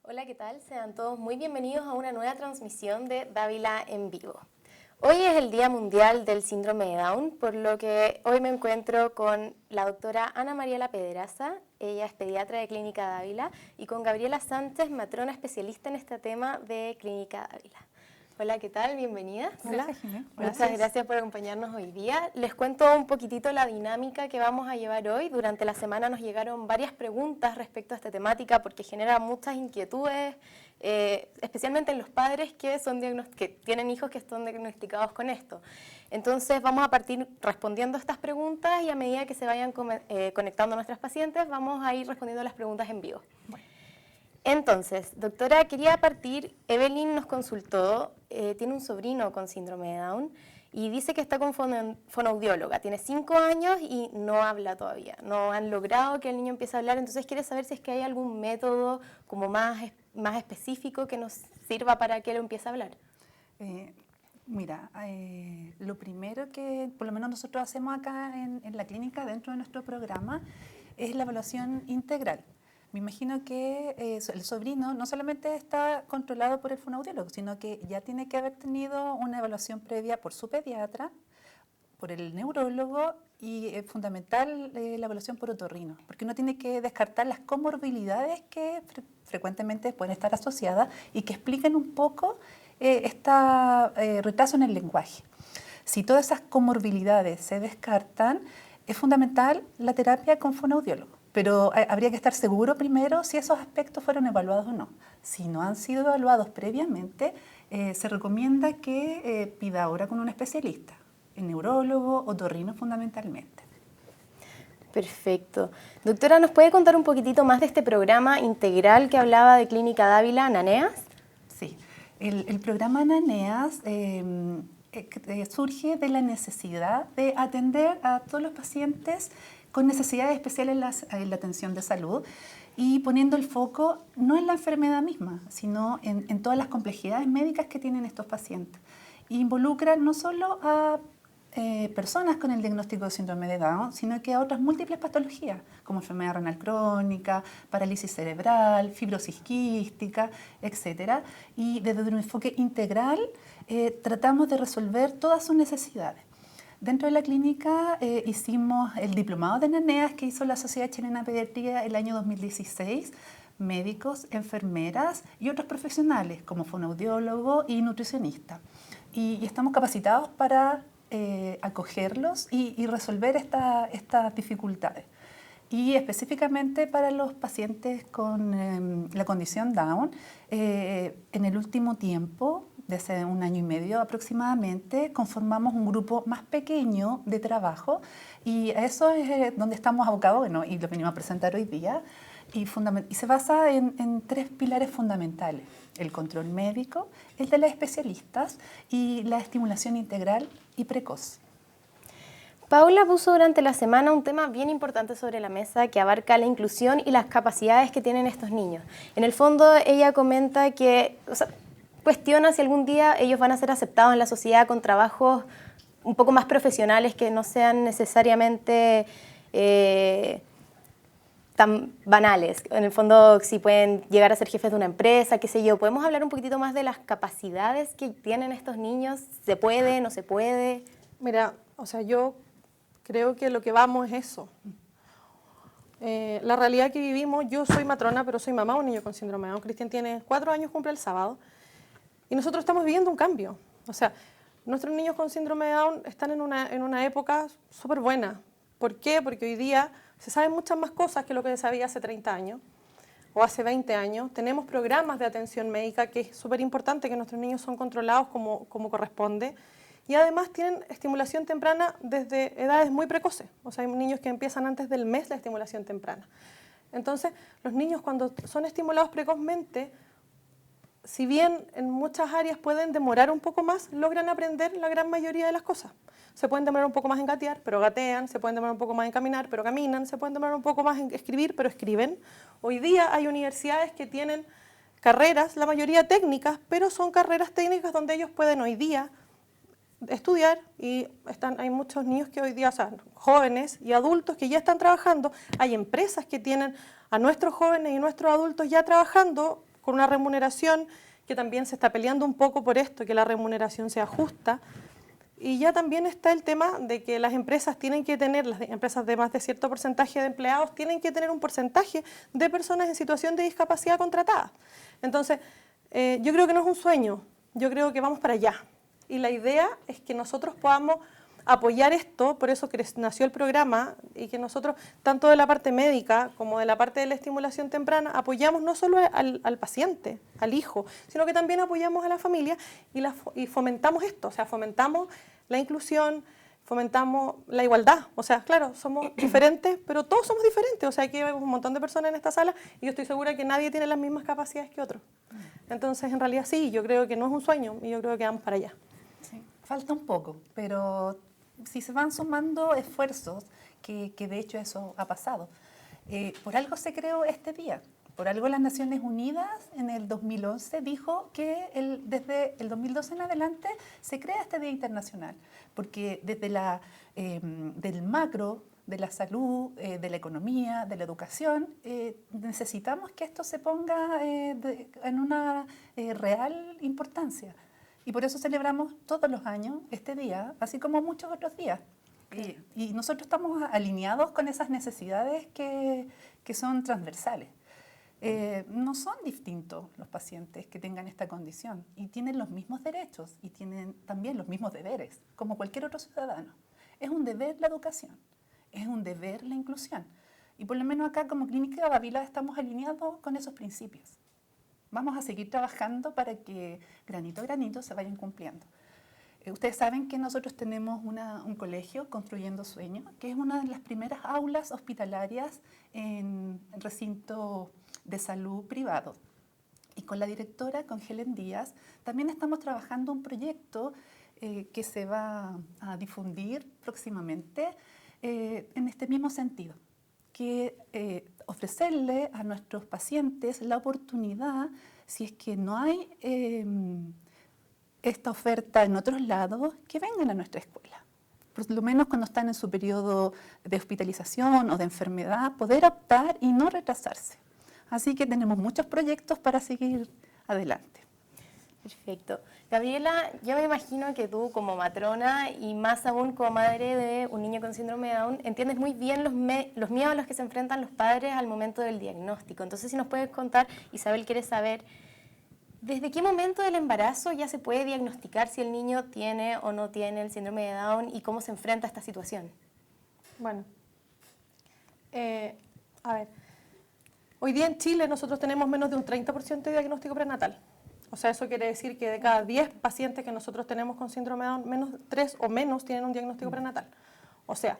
Hola, ¿qué tal? Sean todos muy bienvenidos a una nueva transmisión de Dávila en vivo. Hoy es el Día Mundial del Síndrome de Down, por lo que hoy me encuentro con la doctora Ana Mariela Pedraza, ella es pediatra de Clínica Dávila, y con Gabriela Sánchez, matrona especialista en este tema de Clínica Dávila. Hola, ¿qué tal? Bienvenidas. Hola, Muchas gracias por acompañarnos hoy día. Les cuento un poquitito la dinámica que vamos a llevar hoy. Durante la semana nos llegaron varias preguntas respecto a esta temática porque genera muchas inquietudes, especialmente en los padres que tienen hijos que están diagnosticados con esto. Entonces vamos a partir respondiendo a estas preguntas y a medida que se vayan conectando nuestras pacientes vamos a ir respondiendo a las preguntas en vivo. Entonces, doctora, quería partir, Evelyn nos consultó, tiene un sobrino con síndrome de Down y dice que está con fonoaudióloga, tiene 5 años y no habla todavía, no han logrado que el niño empiece a hablar, entonces quiere saber si es que hay algún método como más específico que nos sirva para que él empiece a hablar. Lo primero que por lo menos nosotros hacemos acá en la clínica, dentro de nuestro programa, es la evaluación integral. Me imagino que el sobrino no solamente está controlado por el fonoaudiólogo, sino que ya tiene que haber tenido una evaluación previa por su pediatra, por el neurólogo y es fundamental la evaluación por otorrino, porque uno tiene que descartar las comorbilidades que frecuentemente pueden estar asociadas y que expliquen un poco este retraso en el lenguaje. Si todas esas comorbilidades se descartan, es fundamental la terapia con fonoaudiólogo. Pero habría que estar seguro primero si esos aspectos fueron evaluados o no. Si no han sido evaluados previamente, se recomienda que pida ahora con un especialista, el neurólogo, otorrino fundamentalmente. Perfecto. Doctora, ¿nos puede contar un poquitito más de este programa integral que hablaba de Clínica Dávila, Ananeas? Sí, el programa Ananeas surge de la necesidad de atender a todos los pacientes con necesidades especiales en la atención de salud y poniendo el foco no en la enfermedad misma, sino en todas las complejidades médicas que tienen estos pacientes. Involucra no solo a personas con el diagnóstico de síndrome de Down, sino que a otras múltiples patologías, como enfermedad renal crónica, parálisis cerebral, fibrosis quística, etc. Y desde un enfoque integral tratamos de resolver todas sus necesidades. Dentro de la clínica hicimos el diplomado de Ananeas que hizo la Sociedad Chilena de Pediatría el año 2016, médicos, enfermeras y otros profesionales como fonoaudiólogo y nutricionista. Y estamos capacitados para acogerlos y resolver estas dificultades. Y específicamente para los pacientes con la condición Down, en el último tiempo, desde 1 año y medio aproximadamente, conformamos un grupo más pequeño de trabajo y eso es donde estamos abocados, bueno, y lo venimos a presentar hoy día, y se basa en 3 pilares fundamentales: el control médico, el de los especialistas y la estimulación integral y precoz. Paula puso durante la semana un tema bien importante sobre la mesa que abarca la inclusión y las capacidades que tienen estos niños. En el fondo ella comenta que, cuestiona si algún día ellos van a ser aceptados en la sociedad con trabajos un poco más profesionales que no sean necesariamente tan banales. En el fondo, si pueden llegar a ser jefes de una empresa, qué sé yo. ¿Podemos hablar un poquitito más de las capacidades que tienen estos niños? ¿Se puede, no se puede? Mira, yo creo que lo que vamos es eso. La realidad que vivimos, yo soy matrona, pero soy mamá de un niño con síndrome de Down. Cristian tiene 4 años, cumple el sábado. Y nosotros estamos viviendo un cambio. Nuestros niños con síndrome de Down están en una época súper buena. ¿Por qué? Porque hoy día se saben muchas más cosas que lo que se sabía hace 30 años o hace 20 años. Tenemos programas de atención médica, que es súper importante que nuestros niños son controlados como corresponde. Y además tienen estimulación temprana desde edades muy precoces. Hay niños que empiezan antes del mes la estimulación temprana. Entonces, los niños cuando son estimulados precozmente, si bien en muchas áreas pueden demorar un poco más, logran aprender la gran mayoría de las cosas. Se pueden demorar un poco más en gatear, pero gatean, se pueden demorar un poco más en caminar, pero caminan, se pueden demorar un poco más en escribir, pero escriben. Hoy día hay universidades que tienen carreras, la mayoría técnicas, pero son carreras técnicas donde ellos pueden hoy día estudiar y hay muchos niños que hoy día, jóvenes y adultos que ya están trabajando. Hay empresas que tienen a nuestros jóvenes y nuestros adultos ya trabajando con una remuneración que también se está peleando un poco por esto, que la remuneración sea justa. Y ya también está el tema de que las empresas tienen que tener, las empresas de más de cierto porcentaje de empleados, tienen que tener un porcentaje de personas en situación de discapacidad contratadas. Entonces, yo creo que no es un sueño, yo creo que vamos para allá. Y la idea es que nosotros podamos apoyar esto, por eso que nació el programa, y que nosotros, tanto de la parte médica como de la parte de la estimulación temprana, apoyamos no solo al paciente, al hijo, sino que también apoyamos a la familia y fomentamos esto, o sea, fomentamos la inclusión, fomentamos la igualdad. O sea, claro, somos diferentes, pero todos somos diferentes. O sea, aquí hay un montón de personas en esta sala y yo estoy segura que nadie tiene las mismas capacidades que otro. Entonces, en realidad sí, yo creo que no es un sueño y yo creo que vamos para allá. Sí, falta un poco, pero si se van sumando esfuerzos, que de hecho eso ha pasado, por algo se creó este día. Por algo las Naciones Unidas en el 2011 dijo que desde el 2012 en adelante se crea este Día Internacional, porque desde del macro, de la salud, de la economía, de la educación, necesitamos que esto se ponga en una real importancia. Y por eso celebramos todos los años este día, así como muchos otros días. Y nosotros estamos alineados con esas necesidades que son transversales. No son distintos los pacientes que tengan esta condición y tienen los mismos derechos y tienen también los mismos deberes, como cualquier otro ciudadano. Es un deber la educación, es un deber la inclusión. Y por lo menos acá como Clínica Dávila estamos alineados con esos principios. Vamos a seguir trabajando para que granito a granito se vayan cumpliendo. Ustedes saben que nosotros tenemos un colegio, Construyendo Sueños, que es una de las primeras aulas hospitalarias en recinto de salud privado. Y con la directora, con Helen Díaz, también estamos trabajando un proyecto que se va a difundir próximamente en este mismo sentido, que ofrecerle a nuestros pacientes la oportunidad, si es que no hay esta oferta en otros lados, que vengan a nuestra escuela. Por lo menos cuando están en su periodo de hospitalización o de enfermedad, poder optar y no retrasarse. Así que tenemos muchos proyectos para seguir adelante. Perfecto. Gabriela, yo me imagino que tú como matrona y más aún como madre de un niño con síndrome de Down, entiendes muy bien los miedos a los que se enfrentan los padres al momento del diagnóstico. Entonces, si nos puedes contar, Isabel quiere saber, ¿desde qué momento del embarazo ya se puede diagnosticar si el niño tiene o no tiene el síndrome de Down y cómo se enfrenta a esta situación? Bueno, a ver, hoy día en Chile nosotros tenemos menos de un 30% de diagnóstico prenatal. O sea, eso quiere decir que de cada 10 pacientes que nosotros tenemos con síndrome de Down, menos 3 o menos tienen un diagnóstico prenatal. O sea,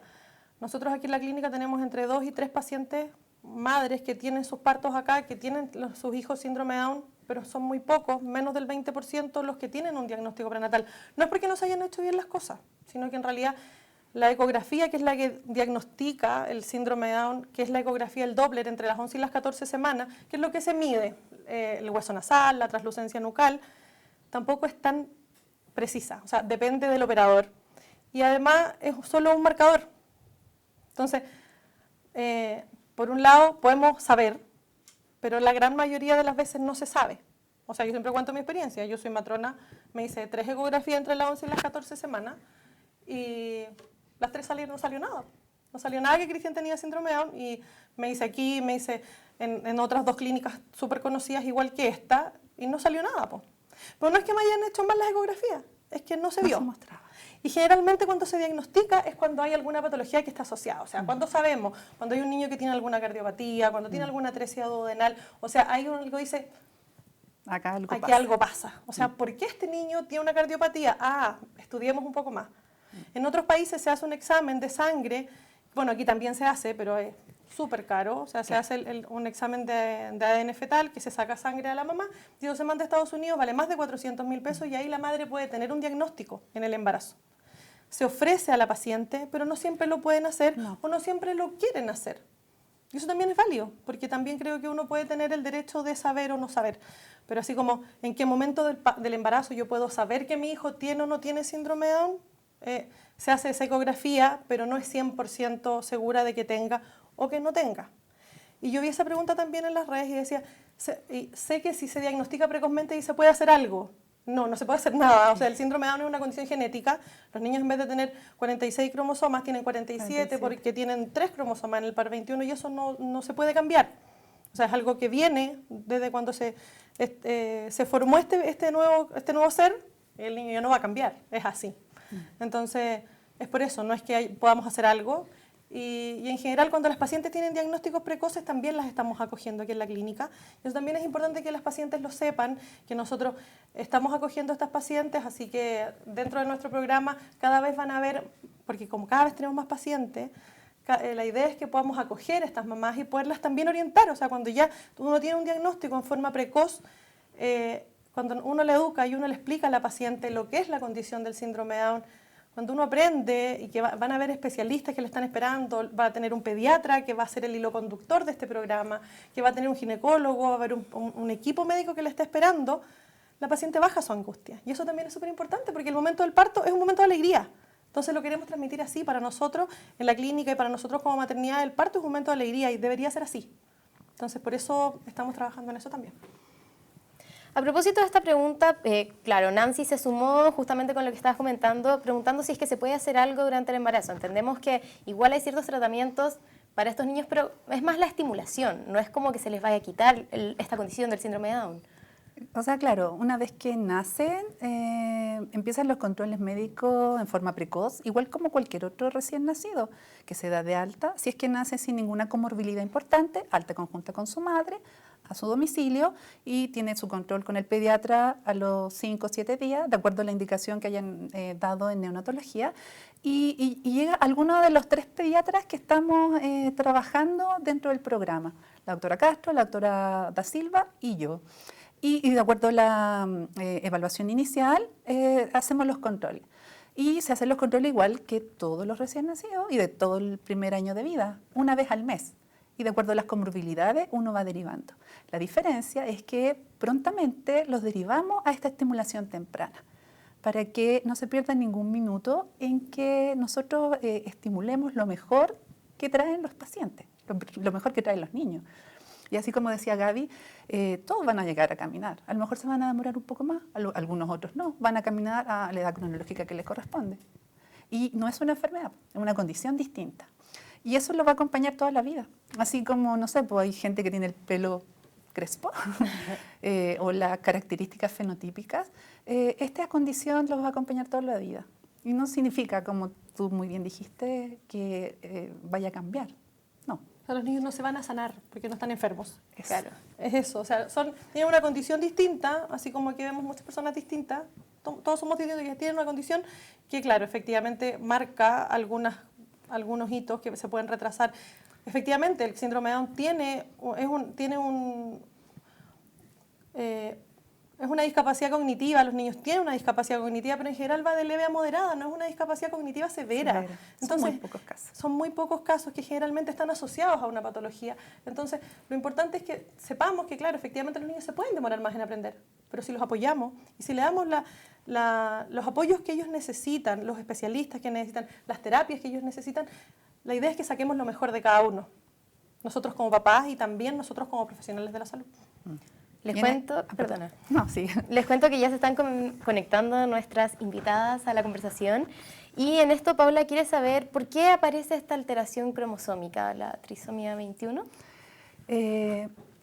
nosotros aquí en la clínica tenemos entre 2 y 3 pacientes, madres que tienen sus partos acá, que tienen sus hijos síndrome de Down, pero son muy pocos, menos del 20% los que tienen un diagnóstico prenatal. No es porque no se hayan hecho bien las cosas, sino que en realidad la ecografía, que es la que diagnostica el síndrome de Down, que es la ecografía, el Doppler, entre las 11 y las 14 semanas, que es lo que se mide, el hueso nasal, la translucencia nucal, tampoco es tan precisa, o sea, depende del operador. Y además es solo un marcador. Entonces, por un lado podemos saber, pero la gran mayoría de las veces no se sabe. O sea, yo siempre cuento mi experiencia. Yo soy matrona, me hice 3 ecografías entre las 11 y las 14 semanas y las 3 no salió nada. No salió nada que Cristian tenía síndrome de Down y me hice aquí, me hice en otras 2 clínicas súper conocidas igual que esta y no salió nada. Po. Pero no es que me hayan hecho mal las ecografías, es que no se vio. No se mostraba. Y generalmente cuando se diagnostica es cuando hay alguna patología que está asociada. O sea, cuando sabemos, cuando hay un niño que tiene alguna cardiopatía, cuando tiene alguna atresia duodenal, o sea, hay algo que dice, aquí algo pasa. O sea, ¿por qué este niño tiene una cardiopatía? Ah, estudiemos un poco más. En otros países se hace un examen de sangre, bueno, aquí también se hace, pero es súper caro, o sea, se hace un examen de ADN fetal que se saca sangre a la mamá, y se manda a Estados Unidos, vale más de 400.000 pesos y ahí la madre puede tener un diagnóstico en el embarazo. Se ofrece a la paciente, pero no siempre lo pueden hacer o no siempre lo quieren hacer. Y eso también es válido, porque también creo que uno puede tener el derecho de saber o no saber. Pero así como en qué momento del embarazo yo puedo saber que mi hijo tiene o no tiene síndrome de Down, se hace esa ecografía, pero no es 100% segura de que tenga o que no tenga. Y yo vi esa pregunta también en las redes y decía, sé que si se diagnostica precozmente y se puede hacer algo. No, no se puede hacer nada. O sea, el síndrome de Down es una condición genética. Los niños en vez de tener 46 cromosomas tienen 47 porque tienen 3 cromosomas en el par 21 y eso no se puede cambiar. O sea, es algo que viene desde cuando se formó este nuevo ser, el niño ya no va a cambiar, es así. Entonces, es por eso, no es que podamos hacer algo. Y en general, cuando las pacientes tienen diagnósticos precoces, también las estamos acogiendo aquí en la clínica. Eso también es importante que las pacientes lo sepan, que nosotros estamos acogiendo a estas pacientes, así que dentro de nuestro programa cada vez van a ver, porque como cada vez tenemos más pacientes, la idea es que podamos acoger a estas mamás y poderlas también orientar. O sea, cuando ya uno tiene un diagnóstico en forma precoz, cuando uno le educa y uno le explica a la paciente lo que es la condición del síndrome de Down, cuando uno aprende y que van a haber especialistas que le están esperando, va a tener un pediatra que va a ser el hilo conductor de este programa, que va a tener un ginecólogo, va a haber un equipo médico que le está esperando, la paciente baja su angustia. Y eso también es súper importante porque el momento del parto es un momento de alegría. Entonces lo queremos transmitir así para nosotros en la clínica y para nosotros como maternidad. El parto es un momento de alegría y debería ser así. Entonces por eso estamos trabajando en eso también. A propósito de esta pregunta, claro, Nancy se sumó justamente con lo que estabas comentando, preguntando si es que se puede hacer algo durante el embarazo. Entendemos que igual hay ciertos tratamientos para estos niños, pero es más la estimulación, no es como que se les vaya a quitar esta condición del síndrome de Down. O sea, claro, una vez que nacen, empiezan los controles médicos en forma precoz, igual como cualquier otro recién nacido, que se da de alta, si es que nace sin ninguna comorbilidad importante, alta conjunta con su madre, a su domicilio y tiene su control con el pediatra a los 5 o 7 días, de acuerdo a la indicación que hayan dado en neonatología. Y llega alguno de los 3 pediatras que estamos trabajando dentro del programa, la doctora Castro, la doctora Da Silva y yo. Y de acuerdo a la evaluación inicial, hacemos los controles. Y se hacen los controles igual que todos los recién nacidos y de todo el primer año de vida, una vez al mes. Y de acuerdo a las comorbilidades, uno va derivando. La diferencia es que prontamente los derivamos a esta estimulación temprana, para que no se pierda ningún minuto en que nosotros estimulemos lo mejor que traen los pacientes, lo mejor que traen los niños. Y así como decía Gaby, todos van a llegar a caminar. A lo mejor se van a demorar un poco más, algunos otros no. Van a caminar a la edad cronológica que les corresponde. Y no es una enfermedad, es una condición distinta. Y eso lo va a acompañar toda la vida. Así como, no sé, pues hay gente que tiene el pelo crespo o las características fenotípicas. Esta condición los va a acompañar toda la vida. Y no significa, como tú muy bien dijiste, que vaya a cambiar. No. O sea, los niños no se van a sanar porque no están enfermos. Claro. Es eso. O sea, tienen una condición distinta, así como aquí vemos muchas personas distintas. Todos somos distintos y tienen una condición que, claro, efectivamente marca algunos hitos que se pueden retrasar. Efectivamente, el síndrome de Down es una discapacidad cognitiva, los niños tienen una discapacidad cognitiva, pero en general va de leve a moderada, no es una discapacidad cognitiva severa. Entonces, son muy pocos casos. Son muy pocos casos que generalmente están asociados a una patología. Entonces, lo importante es que sepamos que, claro, efectivamente los niños se pueden demorar más en aprender, pero si los apoyamos y si le damos los apoyos que ellos necesitan, los especialistas que necesitan, las terapias que ellos necesitan, la idea es que saquemos lo mejor de cada uno. Nosotros como papás y también nosotros como profesionales de la salud. Les cuento, perdona. No, sí. Les cuento que ya se están conectando nuestras invitadas a la conversación. Y en esto, Paula quiere saber por qué aparece esta alteración cromosómica, la trisomía 21.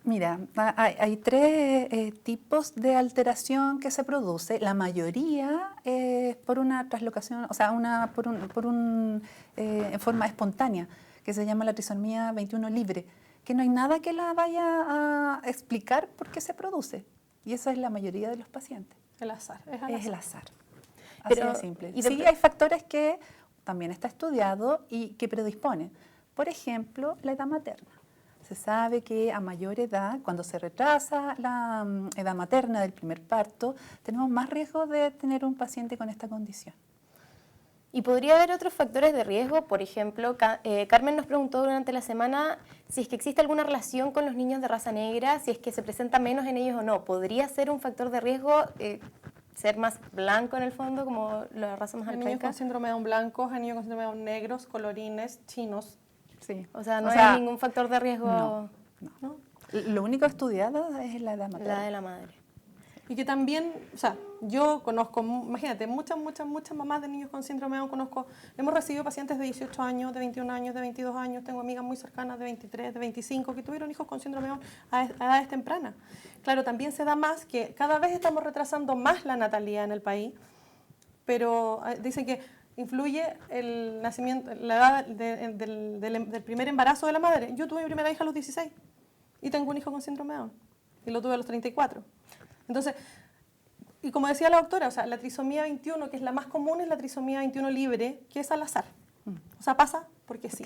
Mira, hay 3 tipos de alteración que se produce. La mayoría es por una traslocación, o sea, en forma espontánea, que se llama la trisomía 21 libre, que no hay nada que la vaya a explicar por qué se produce. Y esa es la mayoría de los pacientes. El azar. Es el azar. Así de simple. Y sí, hay factores que también está estudiado y que predisponen. Por ejemplo, la edad materna. Se sabe que a mayor edad, cuando se retrasa la edad materna del primer parto, tenemos más riesgo de tener un paciente con esta condición. ¿Y podría haber otros factores de riesgo? Por ejemplo, Carmen nos preguntó durante la semana si es que existe alguna relación con los niños de raza negra, si es que se presenta menos en ellos o no. ¿Podría ser un factor de riesgo ser más blanco en el fondo, como la raza más arcaica? Hay niños con síndrome de Down blancos, hay niños con síndrome de Down negros, colorines, chinos. Sí. O sea, no hay ningún factor de riesgo. No. ¿no? Lo único estudiado es la edad La materna. de la madre. Y que también, o sea, yo conozco, imagínate, muchas mamás de niños con síndrome de Down conozco. Hemos recibido pacientes de 18 años, de 21 años, de 22 años. Tengo amigas muy cercanas de 23, de 25 que tuvieron hijos con síndrome de Down a edades tempranas. Claro, también se da más que cada vez estamos retrasando más la natalidad en el país, pero dicen que influye el nacimiento, la edad del primer embarazo de la madre. Yo tuve mi primera hija a los 16 y tengo un hijo con síndrome de Down y lo tuve a los 34. Entonces, y como decía la doctora, o sea, la trisomía 21, que es la más común, es la trisomía 21 libre, que es al azar. O sea, pasa porque sí.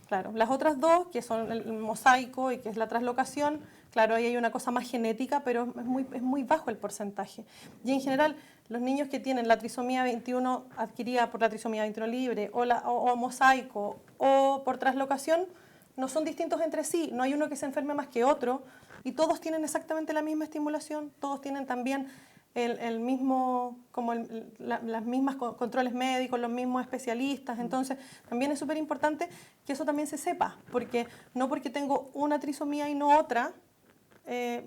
Claro, las otras dos, que son el mosaico y que es la traslocación, claro, ahí hay una cosa más genética, pero es muy bajo el porcentaje. Y en general, los niños que tienen la trisomía 21 adquirida por la trisomía 21 libre o mosaico o por traslocación, no son distintos entre sí, no hay uno que se enferme más que otro, y todos tienen exactamente la misma estimulación, todos tienen también el mismo, como las mismas controles médicos, los mismos especialistas. Entonces, también es súper importante que eso también se sepa, porque no porque tengo una trisomía y no otra,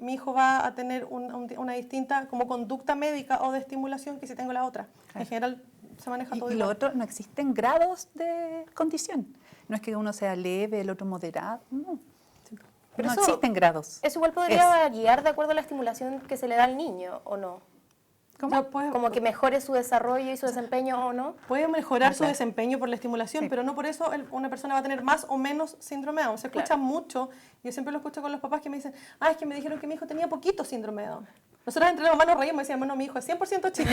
mi hijo va a tener una distinta como conducta médica o de estimulación que si tengo la otra. Claro. En general se maneja todo igual. Y lo otro, no existen grados de condición. No es que uno sea leve, el otro moderado, no. Pero no existen grados. Eso igual podría guiar de acuerdo a la estimulación que se le da al niño, ¿o no? ¿Cómo? Como que mejore su desarrollo y su desempeño, ¿o no? Puede mejorar su desempeño por la estimulación, pero no por eso una persona va a tener más o menos síndrome de Down. Se escucha mucho, yo siempre lo escucho con los papás que me dicen, es que me dijeron que mi hijo tenía poquito síndrome de Down. Nosotros entre los mamás nos reímos y decíamos, bueno, mi hijo es 100% chico.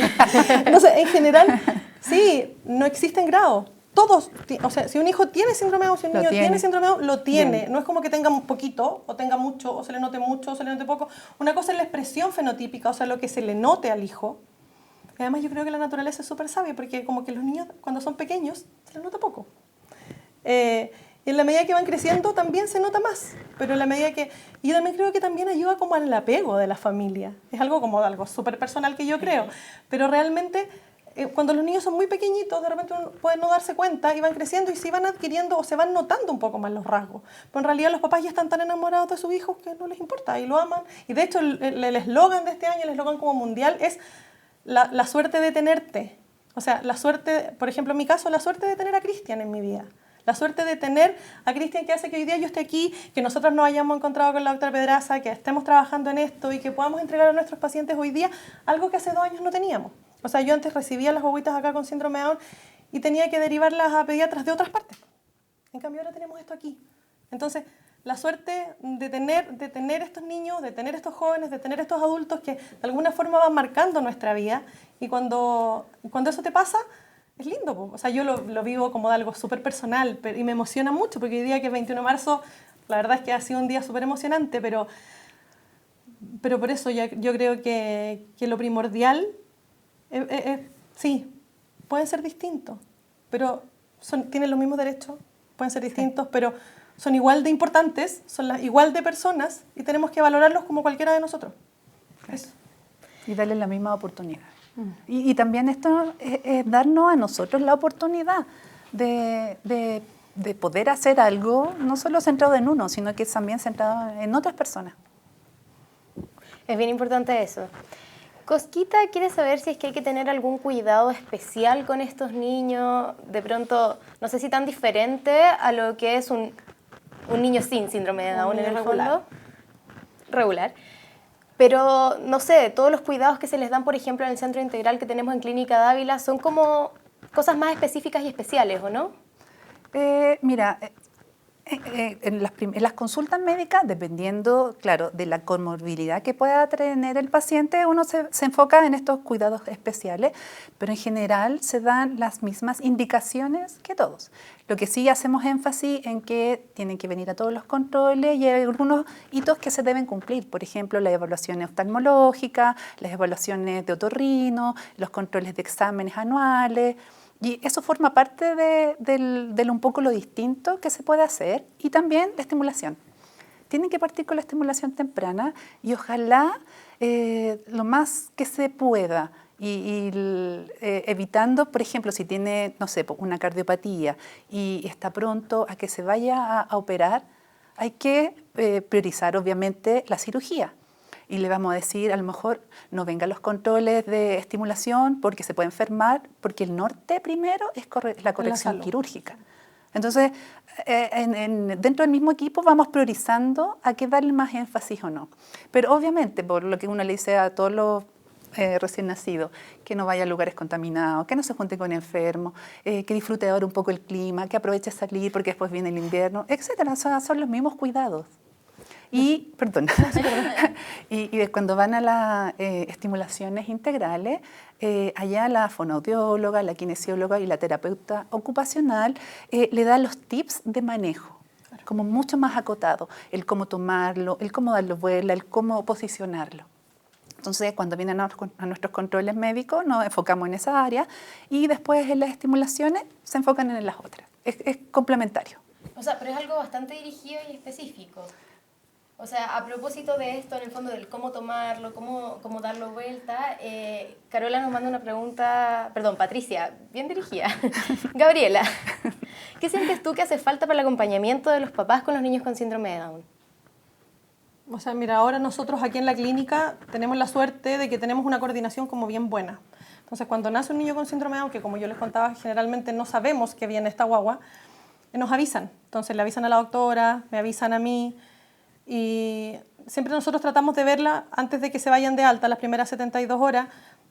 Entonces, en general, sí, no existen grados. Todos, o sea, si un hijo tiene síndrome de Down, si un niño tiene síndrome de Down, lo tiene. Bien. No es como que tenga un poquito, o tenga mucho, o se le note mucho, o se le note poco. Una cosa es la expresión fenotípica, o sea, lo que se le note al hijo. Y además yo creo que la naturaleza es súper sabia, porque como que los niños cuando son pequeños se les nota poco. Y en la medida que van creciendo también se nota más, pero en la medida que... Y yo también creo que también ayuda como al apego de la familia. Es algo súper personal que yo creo, pero realmente... cuando los niños son muy pequeñitos, de repente uno puede no darse cuenta y van creciendo y se van adquiriendo o se van notando un poco más los rasgos. Pero en realidad los papás ya están tan enamorados de sus hijos que no les importa y lo aman. Y de hecho el eslogan de este año, el eslogan como mundial es la suerte de tenerte. O sea, la suerte, por ejemplo en mi caso, la suerte de tener a Cristian en mi vida. La suerte de tener a Cristian que hace que hoy día yo esté aquí, que nosotros nos hayamos encontrado con la doctora Pedraza, que estemos trabajando en esto y que podamos entregar a nuestros pacientes hoy día algo que hace 2 años no teníamos. O sea, yo antes recibía las guaguitas acá con síndrome de Down y tenía que derivarlas a pediatras de otras partes. En cambio, ahora tenemos esto aquí. Entonces, la suerte de tener estos niños, de tener estos jóvenes, de tener estos adultos que de alguna forma van marcando nuestra vida. Y cuando eso te pasa, es lindo. O sea, yo lo vivo como de algo súper personal y me emociona mucho porque hoy día que es 21 de marzo, la verdad es que ha sido un día súper emocionante, pero por eso yo creo que lo primordial... sí, pueden ser distintos, pero tienen los mismos derechos, pueden ser distintos, pero son igual de importantes, son igual de personas y tenemos que valorarlos como cualquiera de nosotros. Eso. Y darles la misma oportunidad. Y también esto es darnos a nosotros la oportunidad de poder hacer algo, no solo centrado en uno, sino que también centrado en otras personas. Es bien importante eso. Cosquita quiere saber si es que hay que tener algún cuidado especial con estos niños, de pronto, no sé si tan diferente a lo que es un niño sin síndrome de Down en el fondo. Regular. Pero, no sé, todos los cuidados que se les dan, por ejemplo, en el centro integral que tenemos en Clínica Dávila, son como cosas más específicas y especiales, ¿o no? Mira... En las consultas médicas, dependiendo, claro, de la comorbilidad que pueda tener el paciente, uno se enfoca en estos cuidados especiales, pero en general se dan las mismas indicaciones que todos. Lo que sí hacemos énfasis en que tienen que venir a todos los controles y hay algunos hitos que se deben cumplir, por ejemplo, las evaluaciones oftalmológicas, las evaluaciones de otorrino, los controles de exámenes anuales. Y eso forma parte de un poco lo distinto que se puede hacer y también la estimulación. Tienen que partir con la estimulación temprana y ojalá lo más que se pueda evitando, por ejemplo, si tiene, no sé, una cardiopatía y está pronto a que se vaya a operar, hay que priorizar obviamente la cirugía. Y le vamos a decir, a lo mejor, no vengan los controles de estimulación porque se puede enfermar, porque el norte primero es la corrección quirúrgica. Entonces, dentro del mismo equipo vamos priorizando a qué darle más énfasis o no. Pero obviamente, por lo que uno le dice a todos los recién nacidos, que no vaya a lugares contaminados, que no se junte con enfermos, que disfrute ahora un poco el clima, que aproveche salir porque después viene el invierno, etcétera. Son los mismos cuidados. Y, perdón, y cuando van a las estimulaciones integrales, allá la fonoaudióloga, la kinesióloga y la terapeuta ocupacional le dan los tips de manejo, como mucho más acotado, el cómo tomarlo, el cómo darlo vuela, el cómo posicionarlo. Entonces, cuando vienen a nuestros controles médicos, nos enfocamos en esa área y después en las estimulaciones se enfocan en las otras. Es complementario. O sea, pero es algo bastante dirigido y específico. O sea, a propósito de esto, en el fondo del cómo tomarlo, cómo darlo vuelta, Carola nos manda una pregunta, perdón, Patricia, bien dirigida. Gabriela, ¿qué sientes tú que hace falta para el acompañamiento de los papás con los niños con síndrome de Down? O sea, mira, ahora nosotros aquí en la clínica tenemos la suerte de que tenemos una coordinación como bien buena. Entonces, cuando nace un niño con síndrome de Down, que como yo les contaba, generalmente no sabemos que viene esta guagua, nos avisan. Entonces, le avisan a la doctora, me avisan a mí, y siempre nosotros tratamos de verla antes de que se vayan de alta, las primeras 72 horas.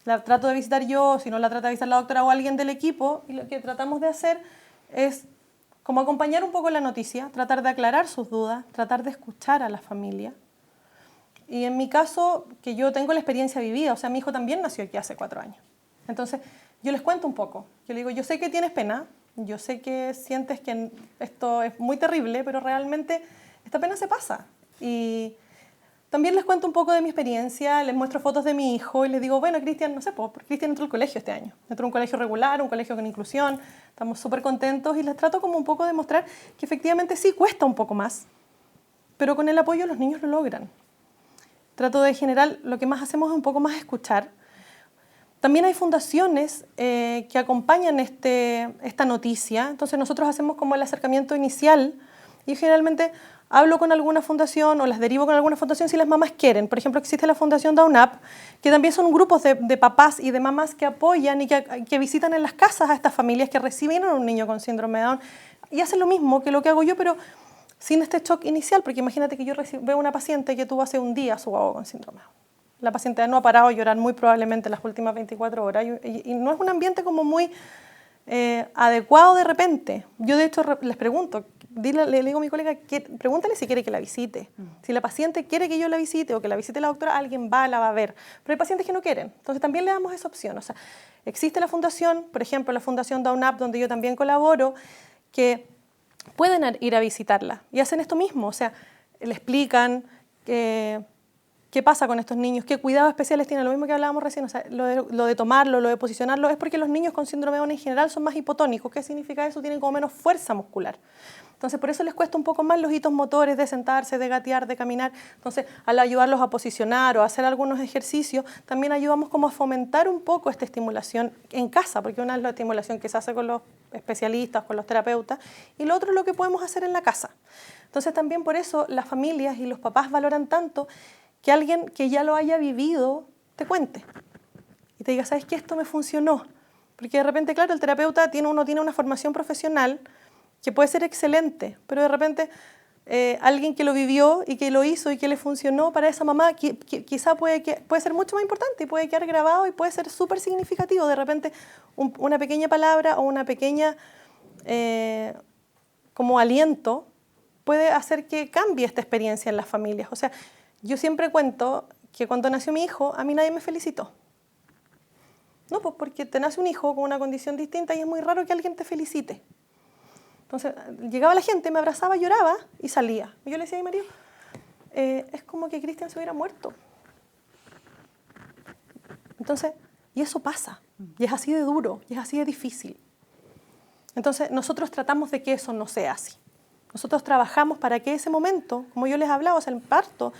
La trato de visitar yo, si no la trata de visitar la doctora o alguien del equipo, y lo que tratamos de hacer es como acompañar un poco la noticia, tratar de aclarar sus dudas, tratar de escuchar a la familia. Y en mi caso, que yo tengo la experiencia vivida, o sea, mi hijo también nació aquí hace 4 años. Entonces, yo les cuento un poco. Yo le digo, yo sé que tienes pena, yo sé que sientes que esto es muy terrible, pero realmente esta pena se pasa. Y también les cuento un poco de mi experiencia, les muestro fotos de mi hijo y les digo, bueno, Cristian, no sé, porque Cristian entró al colegio este año. Entró a un colegio regular, un colegio con inclusión, estamos súper contentos y les trato como un poco de mostrar que efectivamente sí cuesta un poco más, pero con el apoyo los niños lo logran. Trato de generar, lo que más hacemos es un poco más escuchar. También hay fundaciones que acompañan esta noticia, entonces nosotros hacemos como el acercamiento inicial y generalmente hablo con alguna fundación o las derivo con alguna fundación si las mamás quieren. Por ejemplo, existe la Fundación Down Up, que también son grupos de papás y de mamás que apoyan y que visitan en las casas a estas familias que recibieron a un niño con síndrome de Down y hacen lo mismo que lo que hago yo, pero sin este shock inicial, porque imagínate que yo veo una paciente que tuvo hace un día su guagua con síndrome de Down. La paciente no ha parado de llorar muy probablemente las últimas 24 horas y no es un ambiente como muy adecuado de repente. Yo de hecho les pregunto, le digo a mi colega, pregúntale si quiere que la visite. Si la paciente quiere que yo la visite o que la visite la doctora, alguien la va a ver. Pero hay pacientes que no quieren, entonces también le damos esa opción. O sea, existe la fundación, por ejemplo, la Fundación Down Up, donde yo también colaboro, que pueden ir a visitarla y hacen esto mismo. O sea, le explican qué pasa con estos niños, qué cuidados especiales tienen, lo mismo que hablábamos recién, o sea, lo de tomarlo, lo de posicionarlo, es porque los niños con síndrome de Down en general son más hipotónicos. ¿Qué significa eso? Tienen como menos fuerza muscular. Entonces, por eso les cuesta un poco más los hitos motores de sentarse, de gatear, de caminar. Entonces, al ayudarlos a posicionar o a hacer algunos ejercicios, también ayudamos como a fomentar un poco esta estimulación en casa, porque una es la estimulación que se hace con los especialistas, con los terapeutas, y lo otro es lo que podemos hacer en la casa. Entonces, también por eso las familias y los papás valoran tanto que alguien que ya lo haya vivido te cuente y te diga, ¿sabes qué? Esto me funcionó. Porque de repente, claro, el terapeuta uno tiene una formación profesional que puede ser excelente, pero de repente alguien que lo vivió y que lo hizo y que le funcionó para esa mamá, quizá puede ser mucho más importante y puede quedar grabado y puede ser súper significativo. De repente una pequeña palabra o una pequeña como aliento puede hacer que cambie esta experiencia en las familias. O sea, yo siempre cuento que cuando nació mi hijo, a mí nadie me felicitó. No, pues porque te nace un hijo con una condición distinta y es muy raro que alguien te felicite. Entonces, llegaba la gente, me abrazaba, lloraba y salía. Y yo le decía a mi marido, es como que Cristian se hubiera muerto. Entonces, y eso pasa. Y es así de duro, y es así de difícil. Entonces, nosotros tratamos de que eso no sea así. Nosotros trabajamos para que ese momento, como yo les hablaba, o sea, el parto,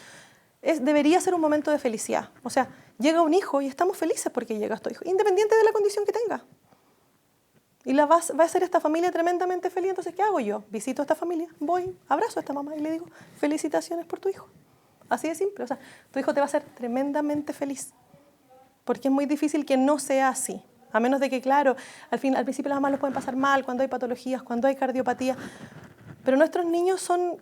debería ser un momento de felicidad. O sea, llega un hijo y estamos felices porque llega este hijo, independiente de la condición que tenga. Y va a ser esta familia tremendamente feliz. Entonces, ¿qué hago yo? Visito a esta familia, voy, abrazo a esta mamá y le digo, felicitaciones por tu hijo. Así de simple. O sea, tu hijo te va a hacer tremendamente feliz. Porque es muy difícil que no sea así. A menos de que, claro, al principio las mamás los pueden pasar mal cuando hay patologías, cuando hay cardiopatía. Pero nuestros niños son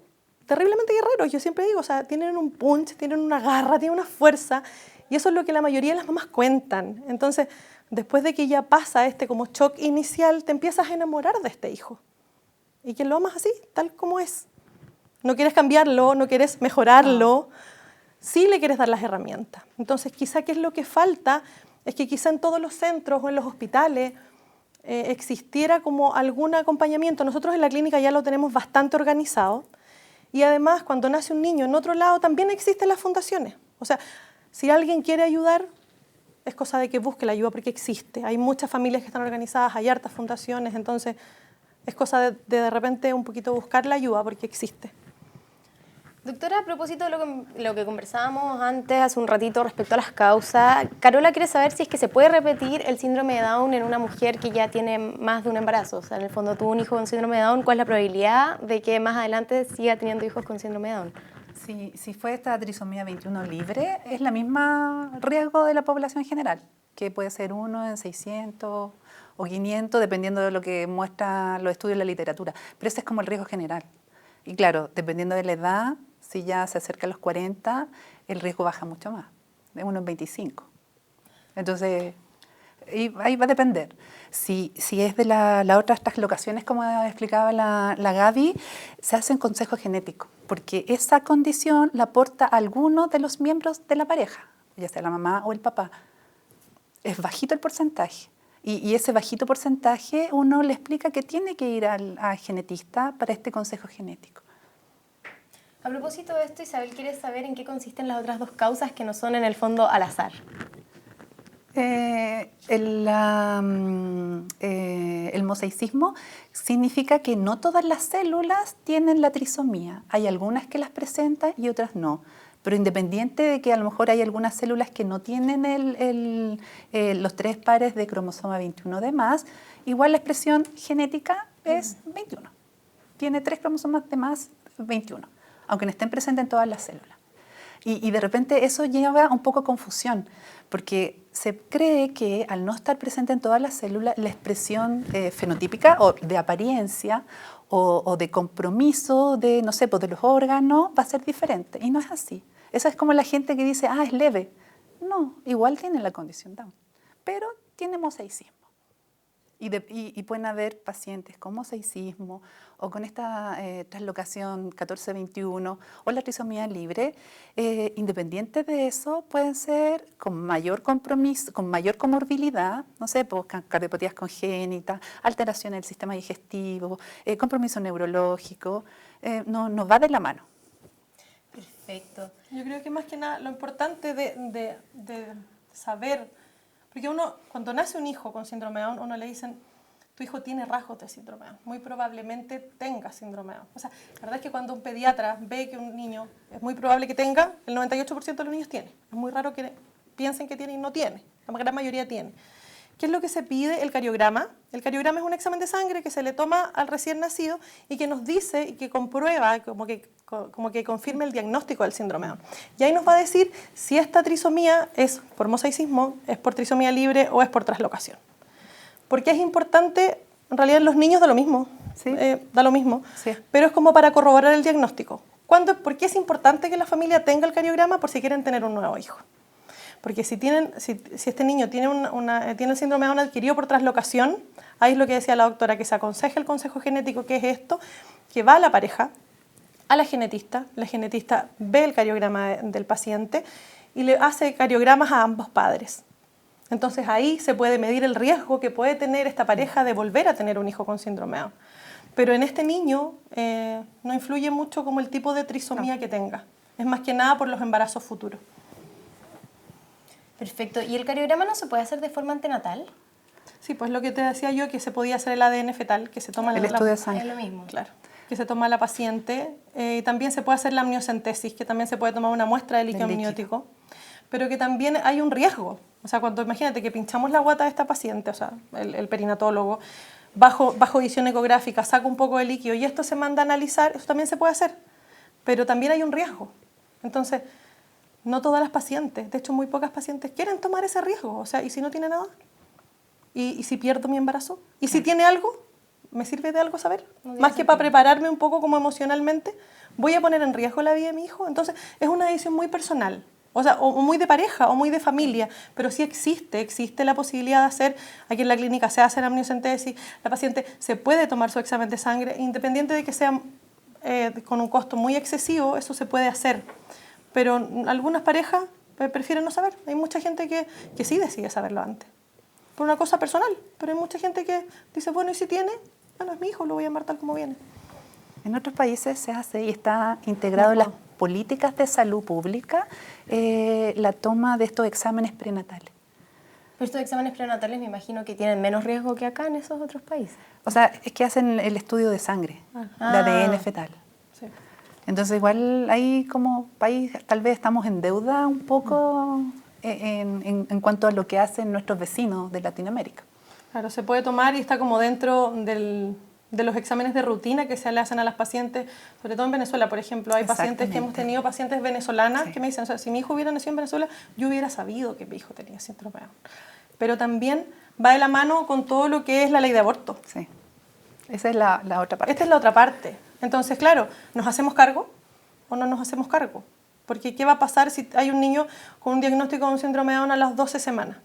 terriblemente guerreros. Yo siempre digo, o sea, tienen un punch, tienen una garra, tienen una fuerza. Y eso es lo que la mayoría de las mamás cuentan. Entonces, después de que ya pasa este como shock inicial, te empiezas a enamorar de este hijo. Y que lo amas así, tal como es. No quieres cambiarlo, no quieres mejorarlo, sí le quieres dar las herramientas. Entonces, quizá qué es lo que falta es que quizá en todos los centros o en los hospitales existiera como algún acompañamiento. Nosotros en la clínica ya lo tenemos bastante organizado y además cuando nace un niño en otro lado también existen las fundaciones. O sea, si alguien quiere ayudar, es cosa de que busque la ayuda porque existe. Hay muchas familias que están organizadas, hay hartas fundaciones, entonces es cosa de repente un poquito buscar la ayuda porque existe. Doctora, a propósito de lo que conversábamos antes, hace un ratito, respecto a las causas, Carola quiere saber si es que se puede repetir el síndrome de Down en una mujer que ya tiene más de un embarazo. O sea, en el fondo tuvo un hijo con síndrome de Down, ¿cuál es la probabilidad de que más adelante siga teniendo hijos con síndrome de Down? Si fue esta trisomía 21 libre, es la misma riesgo de la población general, que puede ser 1 en 600 o 500, dependiendo de lo que muestran los estudios de la literatura. Pero ese es como el riesgo general. Y claro, dependiendo de la edad, si ya se acerca a los 40, el riesgo baja mucho más, de 1 en 25. Entonces, ahí va a depender. Si es de las otras translocaciones, como explicaba la Gaby, se hacen consejos genéticos, porque esa condición la aporta alguno de los miembros de la pareja, ya sea la mamá o el papá. Es bajito el porcentaje. Y ese bajito porcentaje uno le explica que tiene que ir al genetista para este consejo genético. A propósito de esto, Isabel quiere saber en qué consisten las otras dos causas que no son en el fondo al azar. El mosaicismo significa que no todas las células tienen la trisomía. Hay algunas que las presentan y otras no. Pero independiente de que a lo mejor hay algunas células que no tienen los 3 pares de cromosoma 21 de más, igual la expresión genética es 21. Tiene 3 cromosomas de más, 21, aunque no estén presentes en todas las células. Y de repente eso lleva un poco a confusión, porque se cree que al no estar presente en todas las células, la expresión fenotípica o de apariencia o de compromiso de, no sé, pues de los órganos va a ser diferente. Y no es así. Esa es como la gente que dice, es leve. No, igual tiene la condición Down, pero tiene mosaicismo. Y pueden haber pacientes con mosaicismo o con esta translocación 14-21 o la trisomía libre. Independiente de eso, pueden ser con mayor compromiso, con mayor comorbilidad, no sé, pues, cardiopatías congénitas, alteraciones del sistema digestivo, compromiso neurológico. No va de la mano. Perfecto. Yo creo que más que nada lo importante de saber, porque uno, cuando nace un hijo con síndrome de Down, uno le dicen, tu hijo tiene rasgos de síndrome de Down, muy probablemente tenga síndrome de Down. O sea, la verdad es que cuando un pediatra ve que un niño es muy probable que tenga, el 98% de los niños tiene. Es muy raro que piensen que tiene y no tiene, la gran mayoría tiene. ¿Qué es lo que se pide? El cariograma. El cariograma es un examen de sangre que se le toma al recién nacido y que nos dice y que comprueba, como que confirme el diagnóstico del síndrome de Down. Y ahí nos va a decir si esta trisomía es por mosaicismo, es por trisomía libre o es por translocación. Porque es importante, en realidad en los niños da lo mismo, ¿Sí? Da lo mismo, Sí. pero es como para corroborar el diagnóstico. ¿Por qué es importante que la familia tenga el cariograma? Por si quieren tener un nuevo hijo. Porque si este niño tiene el síndrome de Down adquirido por translocación, ahí es lo que decía la doctora, que se aconseja el consejo genético, que es esto, que va a la pareja, a la genetista ve el cariograma del paciente y le hace cariogramas a ambos padres. Entonces ahí se puede medir el riesgo que puede tener esta pareja de volver a tener un hijo con síndrome de Down. Pero en este niño no influye mucho como el tipo de trisomía que tenga. Es más que nada por los embarazos futuros. Perfecto. ¿Y el cariograma no se puede hacer de forma antenatal? Sí, pues lo que te decía yo, que se podía hacer el ADN fetal, que se toma El estudio de sangre. Es lo mismo. Claro, que se toma la paciente. También se puede hacer la amniocentesis, que también se puede tomar una muestra de líquido amniótico, pero que también hay un riesgo. O sea, cuando imagínate que pinchamos la guata de esta paciente, o sea, el perinatólogo, bajo visión ecográfica, saco un poco de líquido y esto se manda a analizar, eso también se puede hacer, pero también hay un riesgo. Entonces, no todas las pacientes, de hecho muy pocas pacientes quieren tomar ese riesgo, o sea, ¿y si no tiene nada? ¿Y si pierdo mi embarazo? ¿Y si tiene algo? ¿Me sirve de algo saber? Más que para prepararme un poco como emocionalmente, ¿voy a poner en riesgo la vida de mi hijo? Entonces, es una decisión muy personal, o sea, o muy de pareja o muy de familia, pero sí existe la posibilidad de hacer, aquí en la clínica se hace la amniocentesis, la paciente se puede tomar su examen de sangre, independiente de que sea con un costo muy excesivo, eso se puede hacer. Pero algunas parejas prefieren no saber. Hay mucha gente que sí decide saberlo antes, por una cosa personal, pero hay mucha gente que dice, bueno, ¿y si tiene? Bueno, es mi hijo, lo voy a llamar tal como viene. En otros países se hace y está integrado en las políticas de salud pública la toma de estos exámenes prenatales. Pero estos exámenes prenatales me imagino que tienen menos riesgo que acá en esos otros países. O sea, es que hacen el estudio de sangre, de ADN fetal. Sí. Entonces igual ahí como país tal vez estamos en deuda un poco en cuanto a lo que hacen nuestros vecinos de Latinoamérica. Claro, se puede tomar y está como dentro de los exámenes de rutina que se le hacen a las pacientes, sobre todo en Venezuela, por ejemplo. Hay pacientes que hemos tenido, pacientes venezolanas, que me dicen, o sea, si mi hijo hubiera nacido en Venezuela, yo hubiera sabido que mi hijo tenía síndrome de Down. Pero también va de la mano con todo lo que es la ley de aborto. Sí, esa es la otra parte. Esta es la otra parte. Entonces, claro, ¿nos hacemos cargo o no nos hacemos cargo? Porque ¿qué va a pasar si hay un niño con un diagnóstico de un síndrome de Down a las 12 semanas?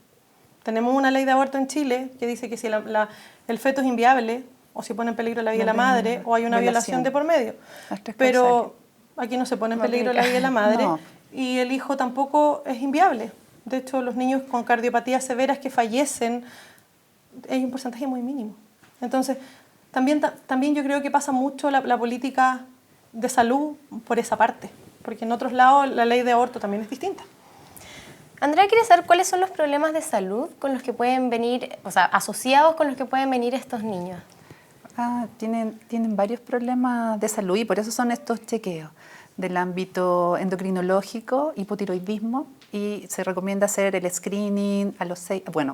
Tenemos una ley de aborto en Chile que dice que si el feto es inviable o si pone en peligro la vida de la madre o hay una violación de por medio. Pero aquí no se pone en peligro la vida de la madre y el hijo tampoco es inviable. De hecho, los niños con cardiopatías severas que fallecen hay un porcentaje muy mínimo. Entonces, también yo creo que pasa mucho la política de salud por esa parte, porque en otros lados la ley de aborto también es distinta. Andrea quiere saber cuáles son los problemas de salud con los que pueden venir, o sea, asociados con los que pueden venir estos niños. Tienen varios problemas de salud y por eso son estos chequeos del ámbito endocrinológico, hipotiroidismo, y se recomienda hacer el screening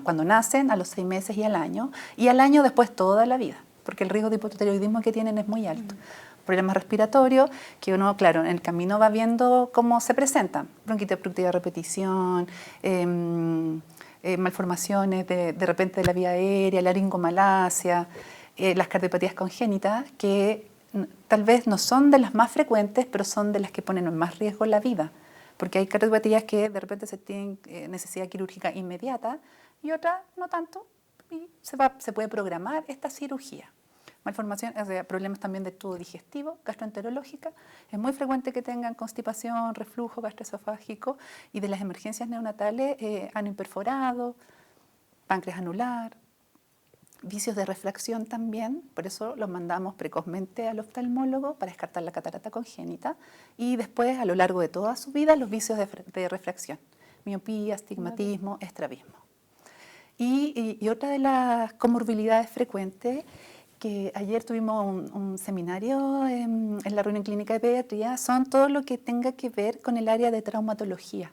cuando nacen, a los 6 meses y al año después toda la vida, porque el riesgo de hipotiroidismo que tienen es muy alto. Problemas respiratorios, que uno, claro, en el camino va viendo cómo se presentan. Bronquitis obstructiva de repetición, malformaciones de repente de la vía aérea, laringomalacia, las cardiopatías congénitas, que tal vez no son de las más frecuentes, pero son de las que ponen en más riesgo la vida. Porque hay cardiopatías que de repente se tienen necesidad quirúrgica inmediata y otras no tanto, y se puede programar esta cirugía. Malformación, o sea, problemas también de tubo digestivo, gastroenterológica. Es muy frecuente que tengan constipación, reflujo gastroesofágico y de las emergencias neonatales, ano imperforado, páncreas anular, vicios de refracción también, por eso los mandamos precozmente al oftalmólogo para descartar la catarata congénita y después a lo largo de toda su vida los vicios de refracción, miopía, astigmatismo, estrabismo. Y otra de las comorbilidades frecuentes, que ayer tuvimos un seminario en la reunión clínica de pediatría, son todo lo que tenga que ver con el área de traumatología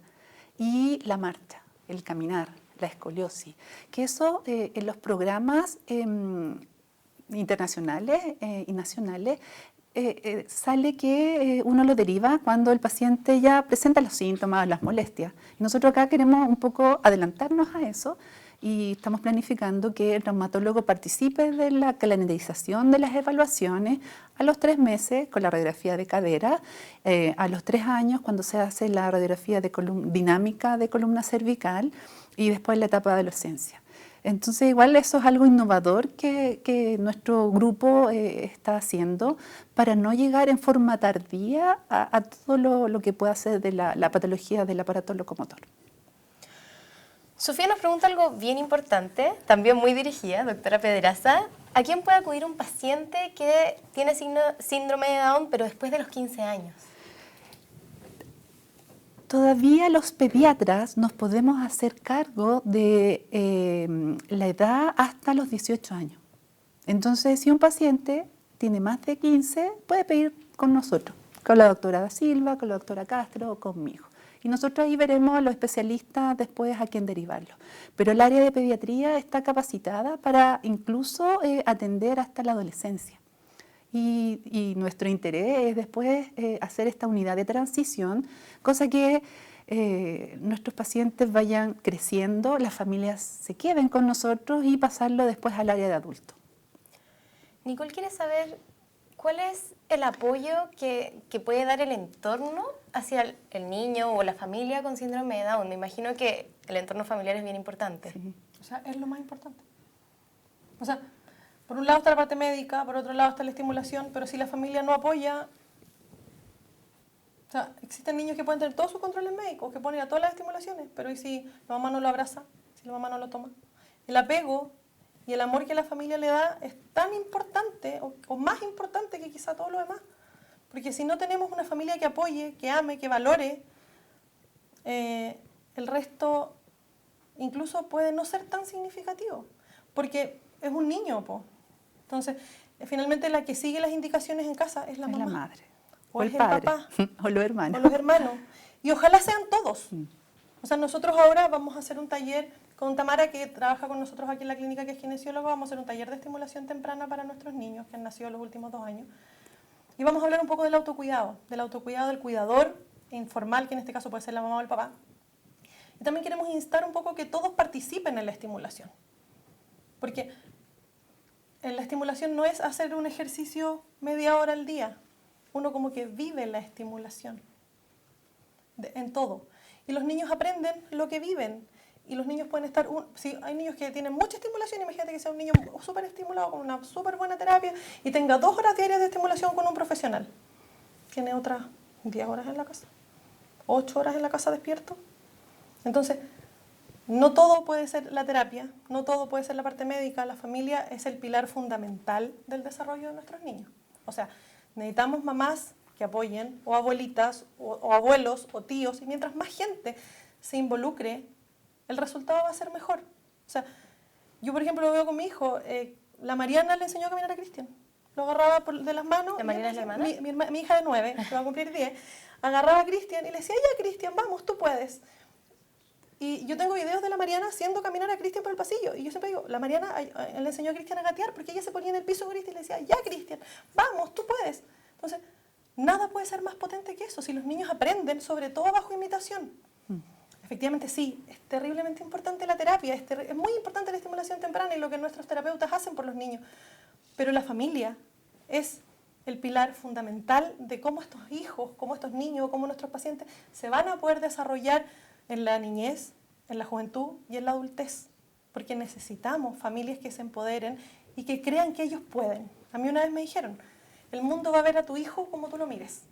y la marcha, el caminar, la escoliosis, que eso en los programas internacionales y nacionales sale que uno lo deriva cuando el paciente ya presenta los síntomas, las molestias. Y nosotros acá queremos un poco adelantarnos a eso y estamos planificando que el traumatólogo participe de la calendarización de las evaluaciones a los 3 meses con la radiografía de cadera, a los 3 años cuando se hace la radiografía dinámica de columna cervical y después la etapa de adolescencia. Entonces igual eso es algo innovador que nuestro grupo está haciendo para no llegar en forma tardía a todo lo que pueda ser de la patología del aparato locomotor. Sofía nos pregunta algo bien importante, también muy dirigida, doctora Pedraza. ¿A quién puede acudir un paciente que tiene síndrome de Down, pero después de los 15 años? Todavía los pediatras nos podemos hacer cargo de la edad hasta los 18 años. Entonces, si un paciente tiene más de 15, puede pedir con nosotros, con la doctora Da Silva, con la doctora Castro o conmigo. Y nosotros ahí veremos a los especialistas después a quién derivarlo. Pero el área de pediatría está capacitada para incluso atender hasta la adolescencia. Y nuestro interés es después hacer esta unidad de transición, cosa que nuestros pacientes vayan creciendo, las familias se queden con nosotros y pasarlo después al área de adultos. Nicole quiere saber cuál es el apoyo que puede dar el entorno hacia el niño o la familia con síndrome de Down. Me imagino que el entorno familiar es bien importante. Sí. O sea, es lo más importante. O sea, por un lado está la parte médica, por otro lado está la estimulación, pero si la familia no apoya... O sea, existen niños que pueden tener todos sus controles médicos, que ponen a todas las estimulaciones, pero ¿y si la mamá no lo abraza? Si la mamá no lo toma. El apego y el amor que la familia le da es tan importante o más importante que quizá todo lo demás. Porque si no tenemos una familia que apoye, que ame, que valore, el resto incluso puede no ser tan significativo. Porque es un niño, po. Entonces, finalmente la que sigue las indicaciones en casa es la mamá. Es la madre. O es el el padre. papá. O los hermanos. O los hermanos. Y ojalá sean todos. O sea, nosotros ahora vamos a hacer un taller con Tamara, que trabaja con nosotros aquí en la clínica, que es kinesióloga. Vamos a hacer un taller de estimulación temprana para nuestros niños que han nacido los últimos 2 años. Y vamos a hablar un poco del autocuidado del cuidador informal, que en este caso puede ser la mamá o el papá. Y también queremos instar un poco que todos participen en la estimulación. Porque en la estimulación no es hacer un ejercicio media hora al día. Uno como que vive la estimulación en todo. Y los niños aprenden lo que viven. Y los niños pueden estar... Si hay niños que tienen mucha estimulación, imagínate que sea un niño súper estimulado con una súper buena terapia y tenga 2 horas diarias de estimulación con un profesional. Tiene otras 10 horas en la casa, 8 horas en la casa despierto. Entonces, no todo puede ser la terapia, no todo puede ser la parte médica. La familia es el pilar fundamental del desarrollo de nuestros niños. O sea, necesitamos mamás que apoyen, o abuelitas, o abuelos, o tíos, y mientras más gente se involucre, el resultado va a ser mejor. O sea, yo por ejemplo lo veo con mi hijo, la Mariana le enseñó a caminar a Cristian, lo agarraba de las manos. ¿La Mariana es la hermana? Mi hija de 9, que va a cumplir 10, agarraba a Cristian y le decía, ya Cristian, vamos, tú puedes. Y yo tengo videos de la Mariana haciendo caminar a Cristian por el pasillo. Y yo siempre digo, la Mariana le enseñó a Cristian a gatear porque ella se ponía en el piso de Cristian y le decía, ya Cristian, vamos, tú puedes. Entonces, nada puede ser más potente que eso si los niños aprenden, sobre todo bajo imitación. Efectivamente, sí, es terriblemente importante la terapia, es muy importante la estimulación temprana y lo que nuestros terapeutas hacen por los niños. Pero la familia es el pilar fundamental de cómo estos hijos, cómo estos niños, cómo nuestros pacientes se van a poder desarrollar en la niñez, en la juventud y en la adultez. Porque necesitamos familias que se empoderen y que crean que ellos pueden. A mí una vez me dijeron, el mundo va a ver a tu hijo como tú lo mires.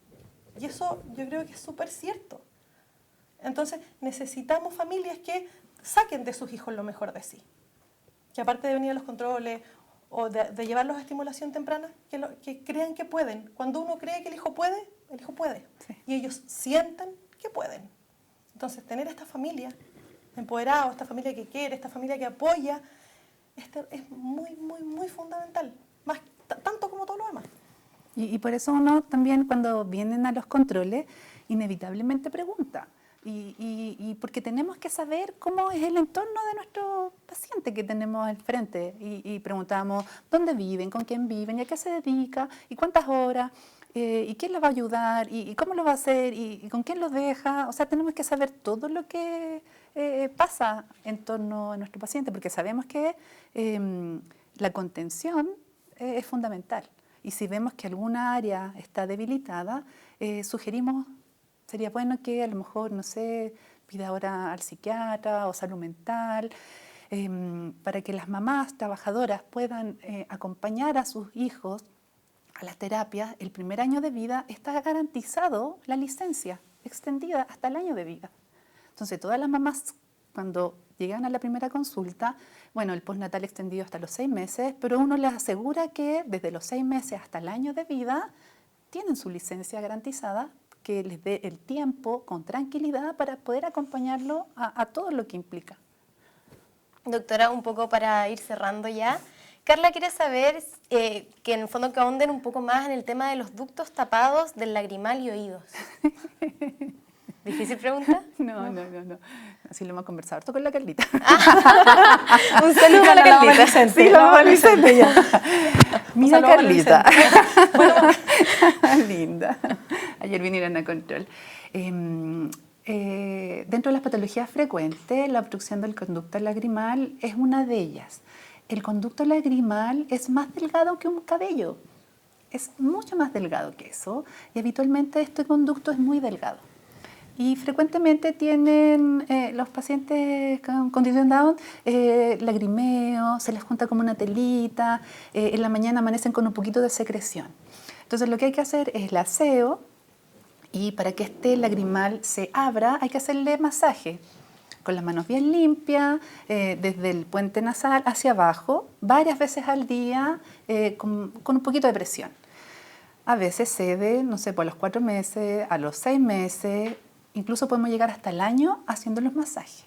Y eso yo creo que es súper cierto. Entonces necesitamos familias que saquen de sus hijos lo mejor de sí. Que aparte de venir a los controles o de llevarlos a estimulación temprana, que crean que pueden. Cuando uno cree que el hijo puede. Sí. Y ellos sienten que pueden. Entonces tener esta familia empoderada, esta familia que quiere, esta familia que apoya, es muy, muy, muy fundamental. Más, tanto como todo lo demás. Y por eso uno también cuando vienen a los controles inevitablemente pregunta. Y porque tenemos que saber cómo es el entorno de nuestro paciente que tenemos al frente. Y preguntamos dónde viven, con quién viven, y a qué se dedica, y cuántas horas, y quién los va a ayudar, y cómo lo va a hacer, y con quién los deja. O sea, tenemos que saber todo lo que pasa en torno a nuestro paciente, porque sabemos que la contención es fundamental. Y si vemos que alguna área está debilitada, sugerimos, sería bueno que a lo mejor, no sé, pida ahora al psiquiatra o salud mental, para que las mamás trabajadoras puedan acompañar a sus hijos a las terapias. El primer año de vida está garantizado la licencia extendida hasta el año de vida. Entonces, todas las mamás, cuando llegan a la primera consulta, bueno, el postnatal extendido hasta los 6 meses, pero uno les asegura que desde los 6 meses hasta el año de vida tienen su licencia garantizada, que les dé el tiempo con tranquilidad para poder acompañarlo a todo lo que implica. Doctora, un poco para ir cerrando ya, Carla quiere saber que en el fondo que ahonden un poco más en el tema de los ductos tapados del lagrimal y oídos. ¿Difícil pregunta? No. Así lo hemos conversado harto con la Carlita. Un saludo a la Carlita. Sí, la mamá Vicente. Mira, Carlita. Linda. Ayer vinieron a control. Dentro de las patologías frecuentes, la obstrucción del conducto lagrimal es una de ellas. El conducto lagrimal es más delgado que un cabello. Es mucho más delgado que eso y habitualmente este conducto es muy delgado. Y frecuentemente tienen los pacientes con condición Down lagrimeo, se les junta como una telita, en la mañana amanecen con un poquito de secreción. Entonces lo que hay que hacer es el aseo y para que este lagrimal se abra hay que hacerle masaje con las manos bien limpias, desde el puente nasal hacia abajo, varias veces al día con un poquito de presión. A veces cede, no sé, por los 4 meses, a los 6 meses, incluso podemos llegar hasta el año haciendo los masajes.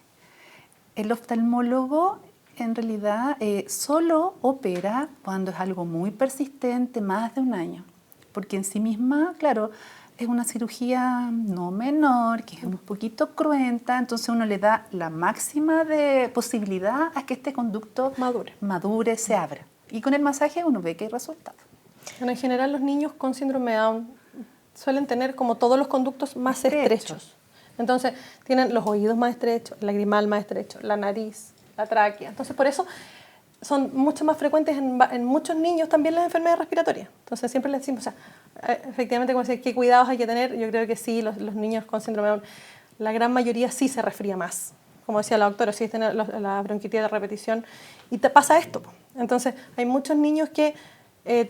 El oftalmólogo en realidad solo opera cuando es algo muy persistente, más de un año, porque en sí misma, claro, es una cirugía no menor, que es un poquito cruenta, entonces uno le da la máxima de posibilidad a que este conducto madure, se abra. Y con el masaje uno ve que hay resultados. Bueno, en general los niños con síndrome de Down suelen tener como todos los conductos más estrechos. Entonces tienen los oídos más estrechos, el lagrimal más estrecho, la nariz, la tráquea. Entonces por eso son mucho más frecuentes en muchos niños también las enfermedades respiratorias. Entonces siempre les decimos, o sea, efectivamente, como decía, ¿qué cuidados hay que tener? Yo creo que sí, los niños con síndrome de Down, la gran mayoría sí se resfría más. Como decía la doctora, sí tienen la bronquitis de repetición y te pasa esto. Entonces hay muchos niños que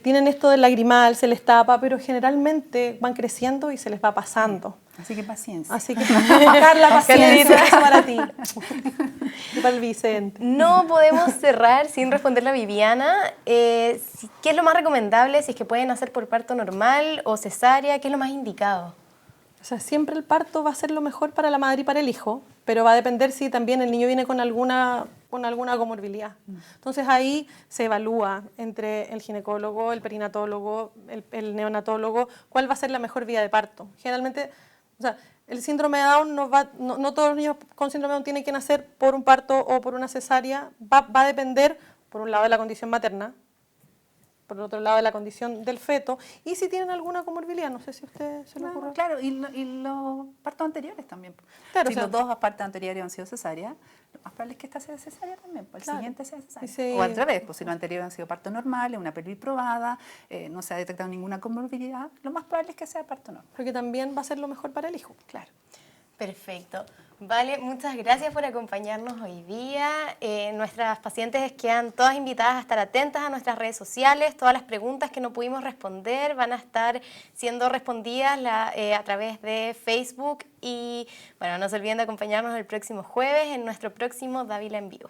tienen esto del lagrimal, se les tapa, pero generalmente van creciendo y se les va pasando. Así que paciencia. Así que, Carla, paciencia, eso para ti. Y para el Vicente. No podemos cerrar sin responderle a Viviana. ¿Qué es lo más recomendable? Si es que pueden hacer por parto normal o cesárea, ¿qué es lo más indicado? O sea, siempre el parto va a ser lo mejor para la madre y para el hijo, pero va a depender si también el niño viene con alguna comorbilidad. Entonces ahí se evalúa entre el ginecólogo, el perinatólogo, el neonatólogo, cuál va a ser la mejor vía de parto. Generalmente, o sea, el síndrome de Down no todos los niños con síndrome de Down tienen que nacer por un parto o por una cesárea. Va a depender, por un lado, de la condición materna, por otro lado, de la condición del feto, y si tienen alguna comorbilidad, no sé si a usted se le ocurre. Claro, y los partos anteriores también. Claro, si los 2 partos anteriores han sido cesárea, lo más probable es que esta sea cesárea también, pues el siguiente sea cesárea. O al revés, pues si los anteriores han sido parto normal, una pelvis probada, no se ha detectado ninguna comorbilidad, lo más probable es que sea parto normal. Porque también va a ser lo mejor para el hijo. Claro. Perfecto. Vale, muchas gracias por acompañarnos hoy día. Nuestras pacientes quedan todas invitadas a estar atentas a nuestras redes sociales. Todas las preguntas que no pudimos responder van a estar siendo respondidas a través de Facebook. Y bueno, no se olviden de acompañarnos el próximo jueves en nuestro próximo Dávila en Vivo.